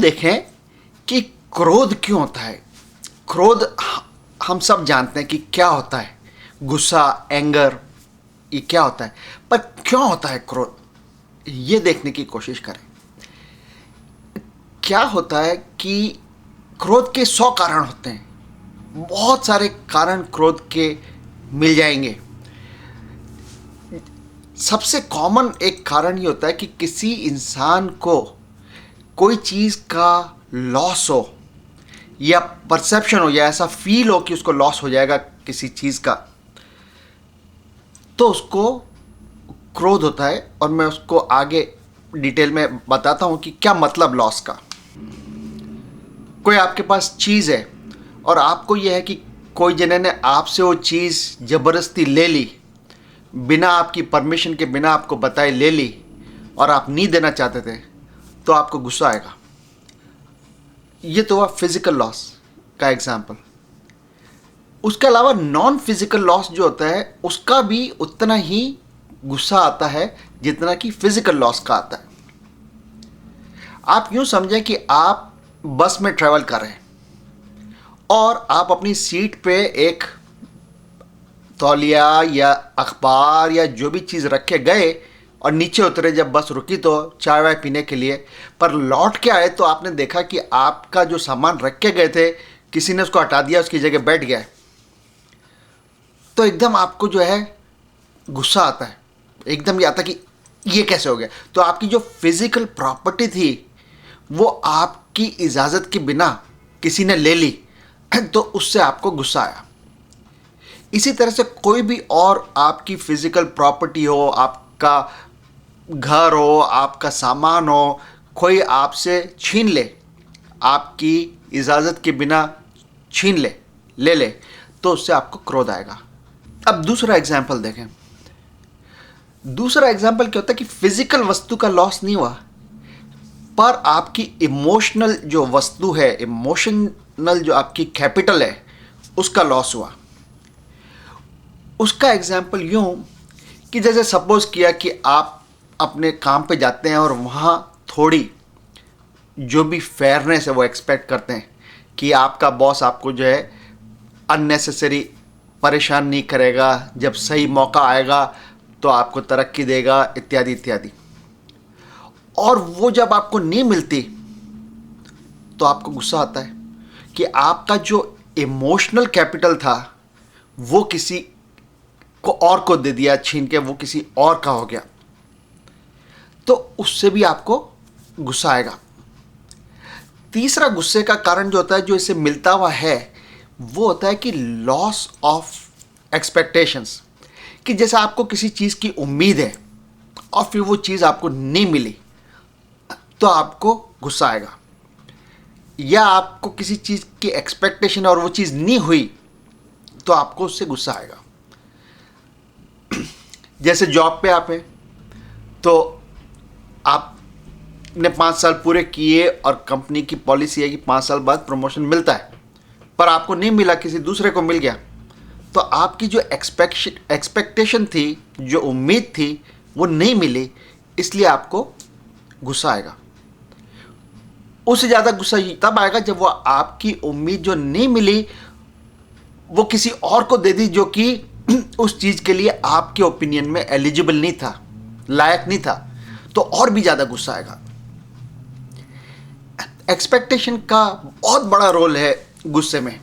देखें कि क्रोध क्यों होता है। क्रोध हम सब जानते हैं कि क्या होता है। गुस्सा, एंगर, ये क्या होता है, पर क्यों होता है क्रोध, ये देखने की कोशिश करें। क्या होता है कि क्रोध के 100 कारण होते हैं, बहुत सारे कारण क्रोध के मिल जाएंगे। सबसे कॉमन एक कारण ये होता है कि किसी इंसान को कोई चीज़ का लॉस हो या परसेप्शन हो या ऐसा फील हो कि उसको लॉस हो जाएगा किसी चीज़ का, तो उसको क्रोध होता है। और मैं उसको आगे डिटेल में बताता हूँ कि क्या मतलब लॉस का। कोई आपके पास चीज़ है और आपको यह है कि कोई जने ने आपसे वो चीज़ ज़बरदस्ती ले ली, बिना आपकी परमिशन के, बिना आपको बताए ले ली, और आप नहीं देना चाहते थे, तो आपको गुस्सा आएगा। ये तो हुआ फिजिकल लॉस का एग्जाम्पल। उसके अलावा नॉन फिजिकल लॉस जो होता है उसका भी उतना ही गुस्सा आता है जितना कि फिजिकल लॉस का आता है। आप यूं समझें कि आप बस में ट्रैवल कर रहे हैं और आप अपनी सीट पे एक तौलिया या अखबार या जो भी चीज़ रख के गए और नीचे उतरे, जब बस रुकी तो चाय वाय पीने के लिए, पर लौट के आए तो आपने देखा कि आपका जो सामान रख के गए थे किसी ने उसको हटा दिया, उसकी जगह बैठ गया है, तो एकदम आपको जो है गुस्सा आता है। एकदम ये आता कि ये कैसे हो गया। तो आपकी जो फिजिकल प्रॉपर्टी थी वो आपकी इजाज़त के बिना किसी ने ले ली, तो उससे आपको गुस्सा आया। इसी तरह से कोई भी और आपकी फिजिकल प्रॉपर्टी हो, आपका घर हो, आपका सामान हो, कोई आपसे छीन ले, आपकी इजाज़त के बिना छीन ले, तो उससे आपको क्रोध आएगा। अब दूसरा एग्जाम्पल देखें। दूसरा एग्जाम्पल क्या होता है कि फिजिकल वस्तु का लॉस नहीं हुआ, पर आपकी इमोशनल जो वस्तु है, इमोशनल जो आपकी कैपिटल है, उसका लॉस हुआ। उसका एग्जाम्पल यूं कि जैसे सपोज किया कि आप अपने काम पे जाते हैं और वहाँ थोड़ी जो भी फेयरनेस है वो एक्सपेक्ट करते हैं कि आपका बॉस आपको जो है अननेसेसरी परेशान नहीं करेगा, जब सही मौका आएगा तो आपको तरक्की देगा, इत्यादि इत्यादि। और वो जब आपको नहीं मिलती तो आपको गुस्सा आता है कि आपका जो इमोशनल कैपिटल था वो किसी को और को दे दिया छीन के, वो किसी और का हो गया, तो उससे भी आपको गुस्सा आएगा। तीसरा गुस्से का कारण जो होता है, जो इससे मिलता हुआ है, वो होता है कि लॉस ऑफ एक्सपेक्टेशंस। कि जैसे आपको किसी चीज़ की उम्मीद है और फिर वो चीज़ आपको नहीं मिली तो आपको गुस्सा आएगा, या आपको किसी चीज़ की एक्सपेक्टेशन और वो चीज़ नहीं हुई तो आपको उससे गुस्सा आएगा। जैसे जॉब पे आप हैं तो आपने 5 साल पूरे किए और कंपनी की पॉलिसी है कि 5 साल बाद प्रमोशन मिलता है, पर आपको नहीं मिला, किसी दूसरे को मिल गया, तो आपकी जो एक्सपेक्टेशन थी, जो उम्मीद थी, वो नहीं मिली, इसलिए आपको गुस्सा आएगा। उससे ज़्यादा गुस्सा तब आएगा जब वो आपकी उम्मीद जो नहीं मिली वो किसी और को दे दी जो कि उस चीज़ के लिए आपके ओपिनियन में एलिजिबल नहीं था, लायक नहीं था, तो और भी ज़्यादा गुस्सा आएगा। एक्सपेक्टेशन का बहुत बड़ा रोल है गुस्से में।